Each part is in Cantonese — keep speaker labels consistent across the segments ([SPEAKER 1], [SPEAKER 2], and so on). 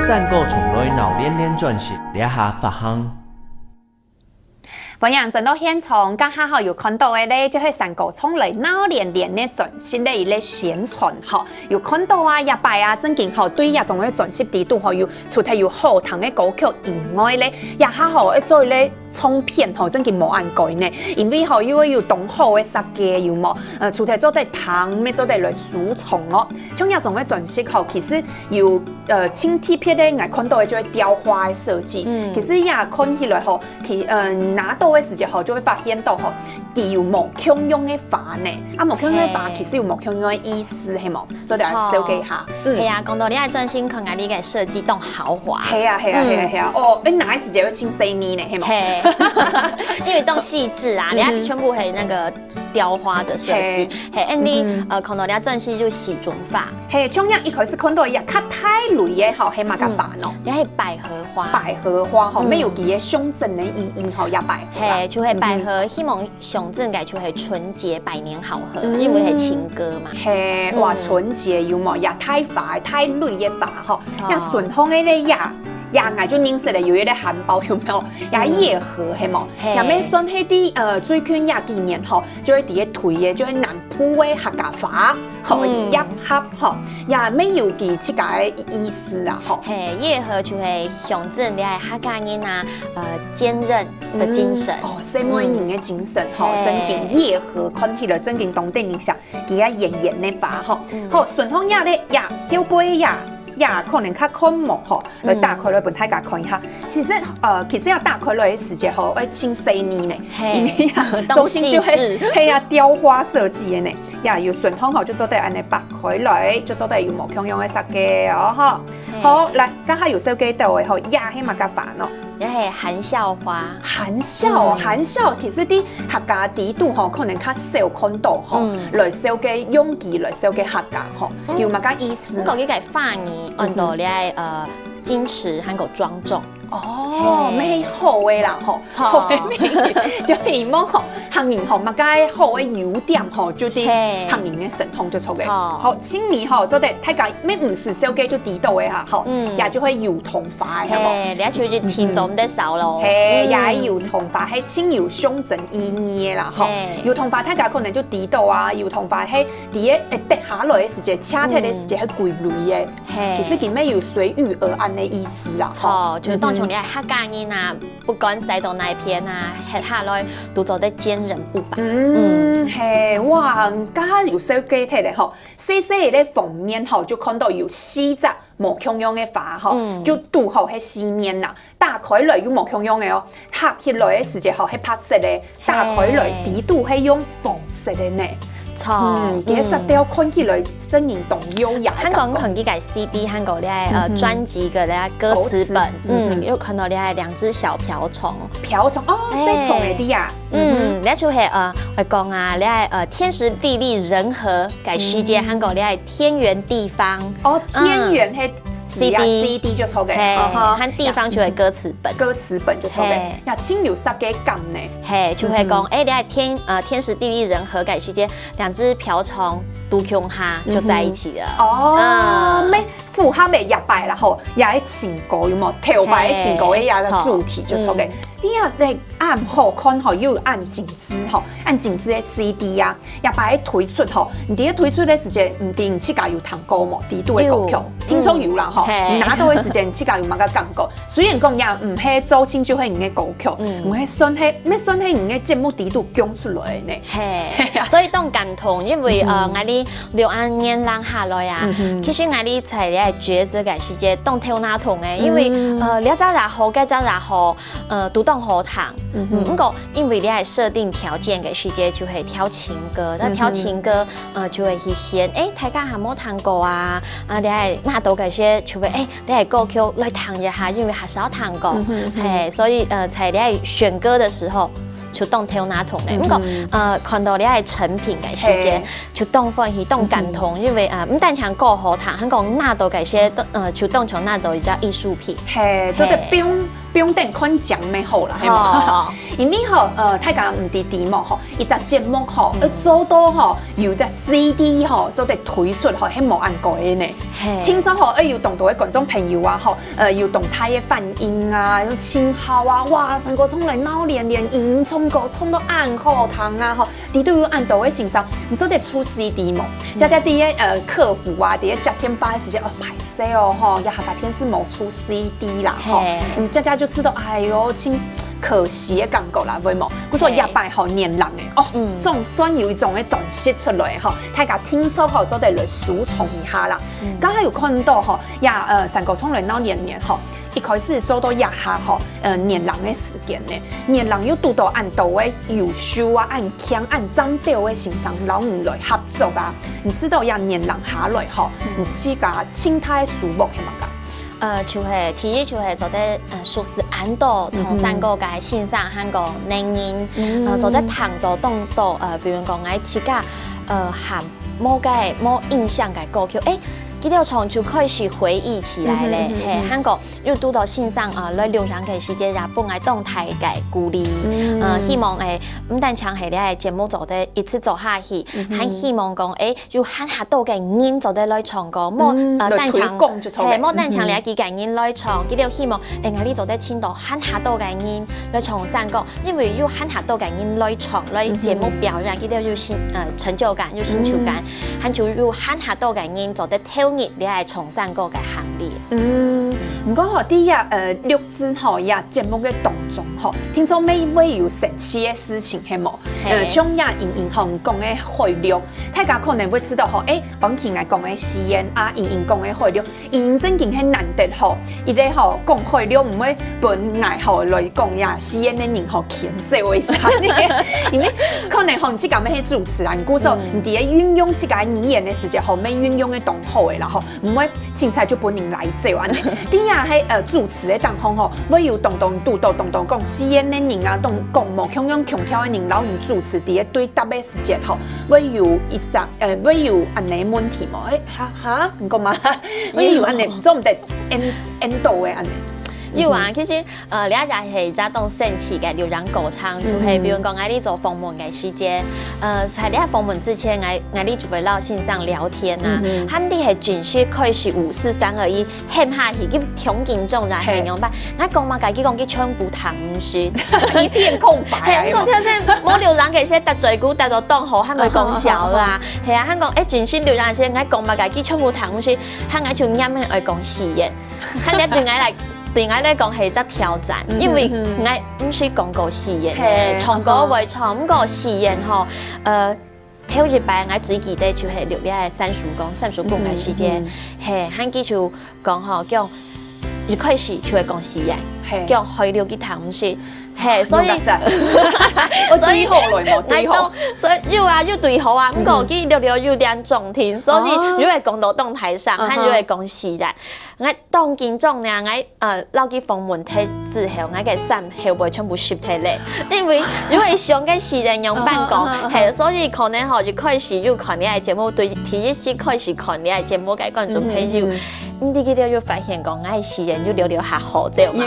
[SPEAKER 1] 散购从來腦連連轉型，一下發行。
[SPEAKER 2] 歡迎進到現場，剛好有看到嘅咧，就係三個從來腦連連嘅轉型嘅一個宣傳吼，有看到啊，一擺啊，正經吼對一種嘅轉型地度吼，有除咗有好聽嘅歌曲以外咧，也還好一做咧唱片吼，正經冇按改呢，因為吼因為有當好嘅設計有冇，除咗做得糖，咩做得來輸送哦，像一種嘅轉型吼，其實有輕貼片咧，我看到嘅就係雕花嘅設計，其實也看起來吼，拿到嘅時候就會發現到吼，佢有無共用嘅法呢？啊，無共用嘅法其實有無共用嘅意思係冇？做嚟小記下。
[SPEAKER 3] 係啊，講到你係真心佢嗌你嘅設計當豪華。
[SPEAKER 2] 係啊。哦，你哪一時間要清細膩呢？係冇？
[SPEAKER 3] 係，因為當細緻啊，你係全部係那個雕花的設計。係，你看到你係真心就時鐘髮。係，
[SPEAKER 2] 像一開始看到一較太累嘅吼，係嘛個法咯？
[SPEAKER 3] 你係百合花。
[SPEAKER 2] 百合花吼，沒有佢嘅象徵嘅意義吼，也百合。
[SPEAKER 3] 係，就係百合，希望象徵嘅就係純潔、百年好合，因為係情歌嘛。
[SPEAKER 2] 係，話純潔有冇也太快、太累嘅法吼，像順風嘅咧也嗌就認識咧，有一個漢堡有冇？也夜河係冇？也咩算係啲最近也幾年吼，就係啲推嘅，就係南鋪嘅客家話，吼一合吼，也沒有佢設計意思啊，吼。
[SPEAKER 3] 係夜河就係象徵你係客家人啊，堅韌的精神。
[SPEAKER 2] 哦，西門人嘅精神吼，真經夜河看起來真經當地影響，佢啊演員嘅話吼，好順風也咧也小杯也可能較看幕吼，來打開來俾大家看一下。其實要打開來嘅時間吼，要清細膩呢，因為中心就係啊雕花設計嘅呢，也有順風吼就做得安尼白開來，就做得有無共用嘅設計哦，吼。好，來剛好有手機到嘅吼，也係嘛較煩咯。
[SPEAKER 3] 也係含笑花，
[SPEAKER 2] 含笑，其實啲客家地度吼，可能較少看到吼，來手機用機來手機客家吼，有乜嘅意思？
[SPEAKER 3] 講起個花語，按道你係矜持，還個莊重。
[SPEAKER 2] 哦，咩好嘅啦吼，好嘅咩？就希望吼，行人吼，乜嘅好嘅優點吼，就啲行人嘅神通就錯嘅。好，青米吼，做得大家咩唔是手機就地道嘅嚇，吼，也就係油桐花係冇？
[SPEAKER 3] 你一處就聽咗唔得少咯。
[SPEAKER 2] 係，也係油桐花係青油象徵意義啦，吼。油桐花大家可能就地道啊，油桐花係啲嘢跌下來嘅時節，車體嘅時節係攰累嘅。其實佢咩要隨遇而安嘅意思啦。
[SPEAKER 3] 錯，就當從你係客家人啊，不管使到哪一片啊，吃下來都做得堅韌不拔。
[SPEAKER 2] 係，哇！家有手機睇嚟吼，細細嘅封面吼，就看到有四隻無共用嘅花吼，就拄好係四面啦。打開來有無共用嘅哦，合起來嘅時節吼係白色嘅，打開來底度係用紅色嘅呢。
[SPEAKER 3] 錯，
[SPEAKER 2] 其實雕看起來真然動優雅。
[SPEAKER 3] 香港很幾個 CD，香港你係專輯嘅咧歌詞本，又看到你係兩隻小瓢蟲。
[SPEAKER 2] 瓢蟲哦，細蟲嚟啲啊。
[SPEAKER 3] 你就係我講啊，你係天時地利人和嘅世界，香港你係天圓地方。
[SPEAKER 2] 哦，天圓係 CD 就錯嘅，
[SPEAKER 3] 和地方就係歌詞本。
[SPEAKER 2] 歌詞本就錯嘅，呀，清有啥嘅感呢？
[SPEAKER 3] 係就係講，你係天時地利人和嘅世界。兩隻瓢蟲獨共下就在一起了。
[SPEAKER 2] 哦，咩符合嘅入擺啦，吼，也係情歌有冇？頭擺嘅情歌嘅也係主題就錯嘅。啲啊，你按好看吼，又按靜止吼，按靜止嘅 CD 啊，入擺推出吼，你啲推出嘅時間唔定自家有彈歌冇？啲都係歌曲，聽說有啦吼，拿到嘅時間自家有乜嘅感覺？雖然講也唔係周星就係你嘅歌曲，唔係算係咩算係你嘅節目啲都講出來呢？
[SPEAKER 3] 係，所以當感同，因為我哋6年lang下來啊，其實我哋才嚟抉擇嘅時間當跳哪同嘅，因為你找也好，該找也好，都當好彈。不過因為你係設定條件嘅時間就係跳情歌，那跳情歌就會去先大家有冇彈過啊？你係拿到嘅些，除非你係歌曲來彈一下，因為還少彈過，係所以才你係選歌嘅時候。就當跳哪同咧，不過看到你係成品嘅時間，就當歡喜當感動，因為唔單唱歌好聽，香港哪度嘅些就當從哪度一隻藝術品，
[SPEAKER 2] 係做得不用等看奖咩好啦，係嘛？因為吼大家唔知啲麼吼，一隻節目吼，做到吼有隻 CD 吼，做得推出吼，係冇按過嘅呢。聽說吼，要同到嘅觀眾朋友啊，吼，要動態嘅反應啊，要稱號啊，哇，三個衝嚟鬧連連，已衝過衝到按好堂啊，吼，啲都要按到嘅身上，你做得出 CD 麼？加啲嘅客服啊，啲嘅接電話嘅時間排曬哦，吼，一下白天是冇出 CD 啦，吼，大家就知道，哎呦，真可惜嘅感覺啦，會冇？佢說廿八號年lang嘅，哦，總算有一種嘅轉息出來，吼，大家聽咗後做得嚟數重一下啦。剛才有看到吼，三個衝嚟鬧連連，吼。一開始做到廿下吼，年lang嘅時間呢，年lang要拄到按到嘅優秀啊、按強、按爭調嘅身上，老唔來合作啊。你知道年lang下來吼，你自家心態舒服係嘛噶？
[SPEAKER 3] 就係第一就係做得熟悉按到從三個嘅線上韓國能人，做得談到動到比如講喺自家喊冇印象嘅歌曲，佢哋從就開始回憶起來咧，韓國又拄到線上來流傳嘅時間，也本來動態嘅鼓勵，希望唔單唱係咧節目做得一直做下去，還希望講要喊下到嘅人做得來唱歌，冇單唱，冇單唱咧幾個人來唱，佢哋希望我哋做得簽到喊下到嘅人來唱山歌，因為要喊下到嘅人來唱來節目表演，佢哋要成就感，要成就感，還就要喊下到嘅人做得跳。你係重新過嘅行列。
[SPEAKER 2] 唔過吼，啲錄製吼也節目嘅當中吼，聽說每位有神奇嘅事情係冇？像也瑩吼講嘅回錄，大家可能會知道吼，王琪愛講嘅實驗啊，瑩講嘅回錄，瑩真正係難得吼，伊咧吼講回錄唔會本愛吼來講呀，實驗嘅人吼牽制為產嘅，因為可能吼即個咩係主持人，故說你哋運用即個語言嘅時間吼，咩運用嘅當好嘅啦吼，唔會凊彩就本人來做安尼。啲啊喺主持嘅當中吼，會有動拄到講實驗嘅人啊，講無強強強跳嘅人，然後你主持啲對答嘅時間吼，會有一隻會有安尼問題冇？嚇，唔講嘛？會有安尼做唔得 end 到嘅安尼。
[SPEAKER 3] 有啊，其實你一係係一種神奇嘅流行歌唱，就係比如講我哋做訪問嘅時間，在你訪問之前，我哋就會喺線上聊天啊，他們啲係盡是開始5、4、3、2、1喊下去，叫強勁眾人形容吧。我講嘛，自己講佢全部唐詩，
[SPEAKER 2] 一片空白。
[SPEAKER 3] 我聽先冇流行嘅些特罪股，特到當好，係咪講笑啦？係啊，香港盡是流行些，我講嘛，自己全部唐詩，香港就啱啱愛講詩嘅，佢一段嚟。對我嚟講係一個挑戰，因為我唔是講過詩嘅，唱歌會唱，唔過詩嘅吼，跳一擺我最記得就係錄咧三叔公嘅時間，係佢記住講吼叫一開始就係講詩嘅，叫開了吉他唔是。係，所以
[SPEAKER 2] 我對好來冇對好，
[SPEAKER 3] 所以要對好啊。不過佢聊有點重聽，所以如果係講到動態上，佢如果係講詩人，我當見眾呢，我撈佢訪問睇之後，我嘅心後背全部攝起嚟，因為如果係想跟詩人用辦講，係，所以可能就開始要看你嘅節目，對第一次開始看你嘅節目嘅觀眾朋友，唔知佢哋要發現講我係詩人要聊下好啲嘛。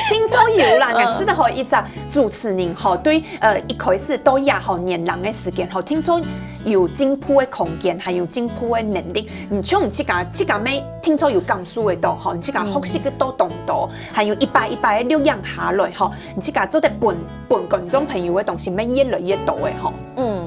[SPEAKER 2] 聽說有啦，我知道吼一隻主持人吼對一開始都也好年lang嘅時間吼，聽說有進步嘅空間，還有進步嘅能力。唔像即個咩，聽說有講書嘅多吼，即個學習嘅多動多，還有一擺嘅錄樣下來吼，即個做得本觀眾朋友嘅東西咩越來越多嘅吼。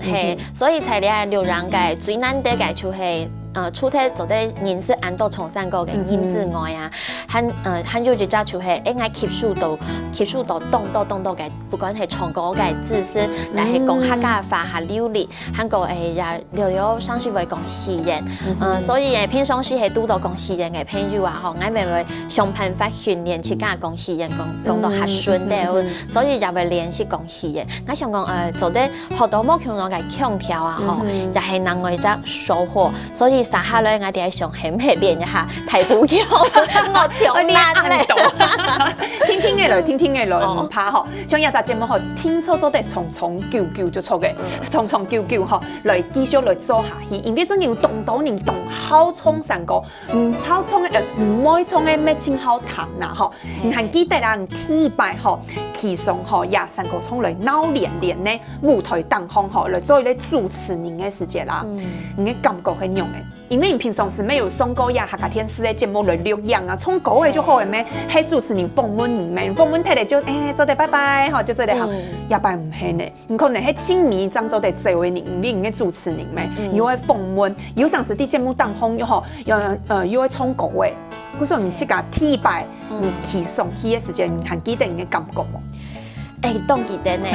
[SPEAKER 3] 係，所以才咧流行嘅最難得嘅就係。除咗做啲人是按到重新過嘅人之外啊，還有一隻就係我吸收到動到嘅，不管係唱歌嘅知識，但係講客家話下流利，韓國也聊上次會講詩人，所以平常時係拄到講詩人嘅朋友啊，我咪會想辦法訓練自家講詩人講到較順啲，所以也會練習講詩人。我想講做啲學到冇強嘅腔調啊，又係另外一隻收穫，所以。三下來我哋上係咩練一下太鼓橋，我跳難咧。
[SPEAKER 2] 聽聽嘅來，聽聽嘅來，唔怕嗬。像一集節目嗬，聽錯咗得重重叫叫就錯嘅，重重叫叫嗬，來繼續來做下去。因為真係要動到人動好衝成個，唔好衝嘅唔愛衝嘅咩先好談呐嗬。唔係記得啦，天拜嗬，其上嗬也成個衝來鬧連連呢舞台當空嗬來做咧主持人嘅時節啦，你嘅感覺係樣嘅。因為你平常時沒有上過呀，客家電視嘅節目來錄樣啊，從嗰個就好嘅咩？係主持人訪問唔咩？訪問睇嚟就做得拜拜，嗬，就做得好，也拜唔係呢？唔可能係親密咁做得做嘅人，唔係嘅主持人咩？要係訪問，有陣時啲節目當空又嗬，要係從嗰個，嗰時候你自家體擺，去上去嘅時間，你還記得你嘅感覺冇？
[SPEAKER 3] 當記得呢，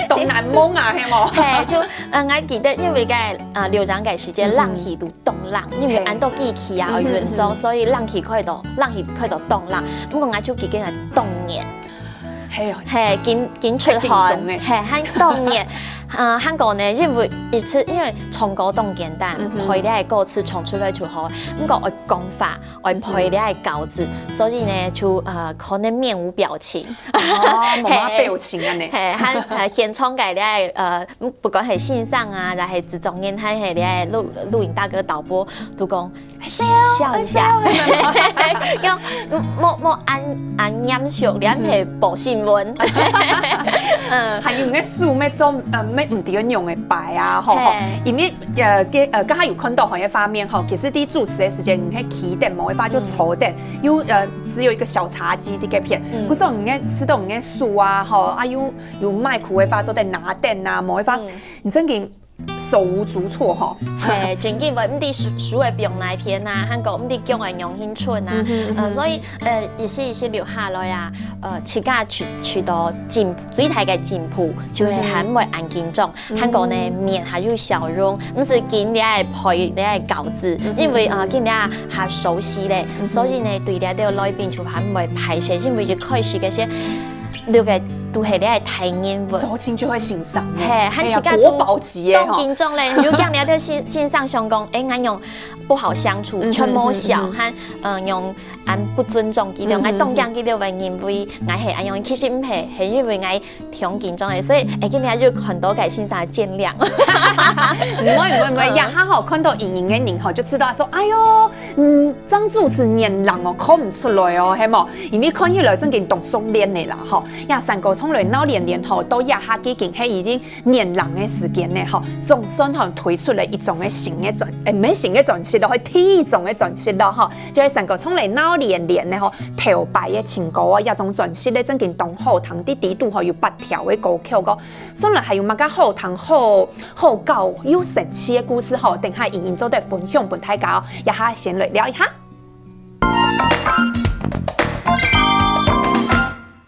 [SPEAKER 2] 當難忘啊，係冇？
[SPEAKER 3] 係就我記得，因為個流長嘅時間冷氣都凍冷，因為按到機器啊運作，所以冷氣可以到凍冷。不過我就記緊係凍熱，係見出汗，係喺凍熱。韓國呢，因為唱歌當簡單，配啲係歌詞唱出來就好。不過我講法，我配啲係稿子，所以呢就可能面無表情。
[SPEAKER 2] 冇乜表情啊你。
[SPEAKER 3] 係現場嘅啲不管係線上啊，但係自動演係啲錄影大哥導播都講笑一下，用冇按音熟，你係報新聞。
[SPEAKER 2] 係用嘅數咩做咩唔點樣用嘅擺啊？嗬，因為剛才有看到一方面嗬，其實啲主持嘅時間你係起點冇一發就坐點，有只有一個小茶几啲嘅片，嗰時候你嘅吃到你嘅數啊，嗬，啊有麥克嘅發做得拿點啊，冇一發，你真嘅。手無足措嗬，
[SPEAKER 3] 係正經話唔啲書嘅用那片啊，韓國唔啲叫人用興春啊，所以一些留下來啊，自家去到進最大嘅進步，就係很為安緊張，韓國呢面還有笑容，唔是見你係配你係稿子，因為見你係熟悉咧，所以呢對你哋來賓就很為排泄，因為就開始嗰些了解。都係你係睇英文，
[SPEAKER 2] 做清楚去欣賞，
[SPEAKER 3] 係，喺自家
[SPEAKER 2] 國寶級嘅，
[SPEAKER 3] 當緊張咧，如果你喺線上上講，我用不好相處，出冇笑，和用不尊重佢哋，我當講佢哋為因為我係按用，其實唔係，係因為我挺緊張嘅，所以今日就很多嘅線上見諒。
[SPEAKER 2] 唔會，呀，哈好看到盈盈嘅人嗬，就知道說，哎喲，張主持年齡哦，看唔出來哦，係冇，因為看起來真係讀熟練嘅啦，嗬，呀，三個。從來鬧連連吼，到也下幾件係已經年長嘅時間咧，吼，總算可能推出嚟一種嘅新嘅唔係新嘅轉式咯，係第二種嘅轉式咯，吼，就係成個從來鬧連連咧，吼，頭擺嘅情歌啊，一種轉式咧，真件當後堂啲地度吼有8條嘅歌曲個，雖然係有乜個後堂好舊有神奇嘅故事吼，定係仍然做得分享俾大家，一下先來聊一下。